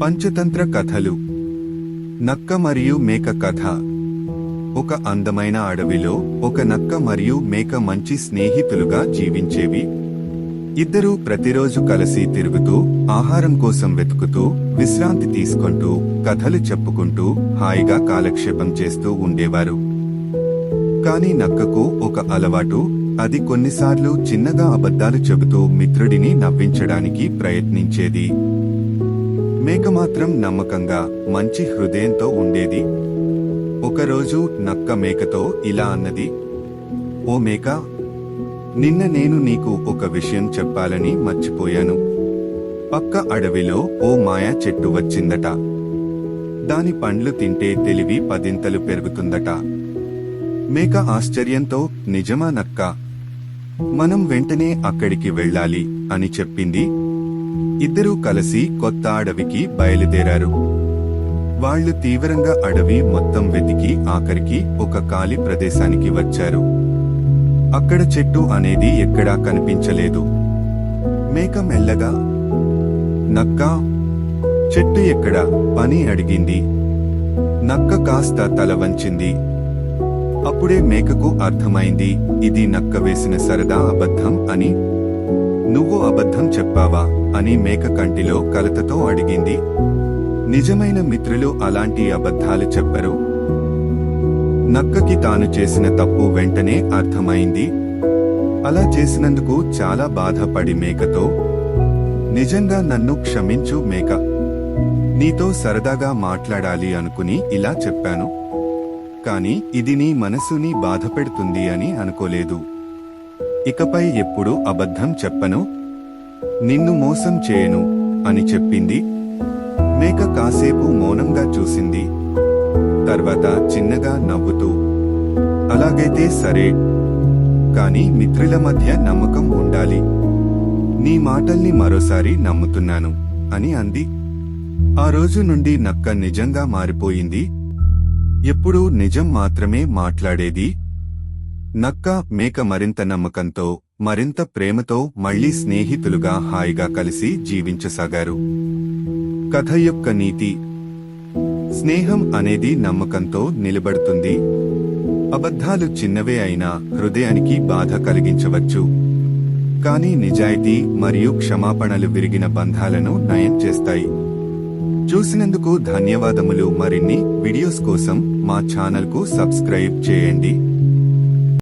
పంచతంత్ర కథలు. నక్క మరియు మేక కథ. ఒక అందమైన అడవిలో ఒక నక్క మరియు మేక మంచి స్నేహితులుగా జీవించేవి. ఇద్దరూ ప్రతిరోజు కలిసి తిరుగుతూ, ఆహారం కోసం వెతుకుతూ, విశ్రాంతి తీసుకుంటూ, కథలు చెప్పుకుంటూ హాయిగా కాలక్షేపం చేస్తూ ఉండేవారు. కాని నక్కకు ఒక అలవాటు. అది కొన్నిసార్లు చిన్నగా అబద్ధాలు చెబుతూ మిత్రుడిని నవ్వించడానికి ప్రయత్నించేది. మేక మాత్రం నమ్మకంగా, మంచి హృదయంతో ఉండేది. ఒకరోజు నక్క మేకతో ఇలా అన్నది, ఓ మేక, నిన్న నేను నీకు ఒక విషయం చెప్పాలని మర్చిపోయాను. పక్క అడవిలో ఓ మాయా చెట్టు వచ్చిందట. దాని పండ్లు తింటే తెలివి 10 పెరుగుతుందట. మేక ఆశ్చర్యంతో, నిజమా నక్క? మనం వెంటనే అక్కడికి వెళ్ళాలి అని చెప్పింది. ఇద్దరూ కలిసి కొత్త అడవికి బయలుదేరారు. వాళ్లు తీవ్రంగా అడవి మొత్తం వెతికి ఆఖరికి ఒక ఖాళీ ప్రదేశానికి వచ్చారు. అక్కడ చెట్టు అనేది ఎక్కడా కనిపించలేదు. మేక మెల్లగా, నక్కా, చెట్టు ఎక్కడా అని అడిగింది. నక్క కాస్త తల వంచింది. అప్పుడే మేకకు అర్థమైంది, ఇది నక్క వేసిన సరదా అబద్ధం అని. నువ్వు అబద్ధం చెప్పావా అని మేక కంటిలో కలతతో అడిగింది. నిజమైన మిత్రులు అలాంటి అబద్ధాలు చెప్పరు. నక్కకి తాను చేసిన తప్పు వెంటనే అర్థమైంది. అలా చేసినందుకు చాలా బాధపడి మేకతో, నిజంగా నన్ను క్షమించు మేక. నీతో సరదాగా మాట్లాడాలి అనుకుని ఇలా చెప్పాను. కాని ఇది నీ మనసుని బాధపెడుతుంది అని అనుకోలేదు. ఇకపై ఎప్పుడూ అబద్ధం చెప్పను, నిన్ను మోసం చేయను అని చెప్పింది. మేక కాసేపు మౌనంగా చూసింది. తర్వాత చిన్నగా నవ్వుతూ, అలాగైతే సరే, కాని మిత్రుల మధ్య నమ్మకం ఉండాలి. నీ మాటల్ని మరోసారి నమ్ముతున్నాను అని అంది. ఆ రోజు నుండి నక్క నిజంగా మారిపోయింది. ఎప్పుడూ నిజం మాత్రమే మాట్లాడేది. నక్క, మేక మరింత నమ్మకంతో, మరింత ప్రేమతో మళ్లీ స్నేహితులుగా హాయిగా కలిసి జీవించసాగారు. కథ యొక్క నీతి: స్నేహం అనేది నమ్మకంతో నిలబడుతుంది. అబద్ధాలు చిన్నవే అయినా హృదయానికి బాధ కలిగించవచ్చు. కానీ నిజాయితీ మరియు క్షమాపణలు విరిగిన బంధాలను నయం చేస్తాయి. చూసినందుకు ధన్యవాదములు. మరిన్ని వీడియోస్ కోసం మా ఛానల్కు సబ్స్క్రైబ్ చేయండి.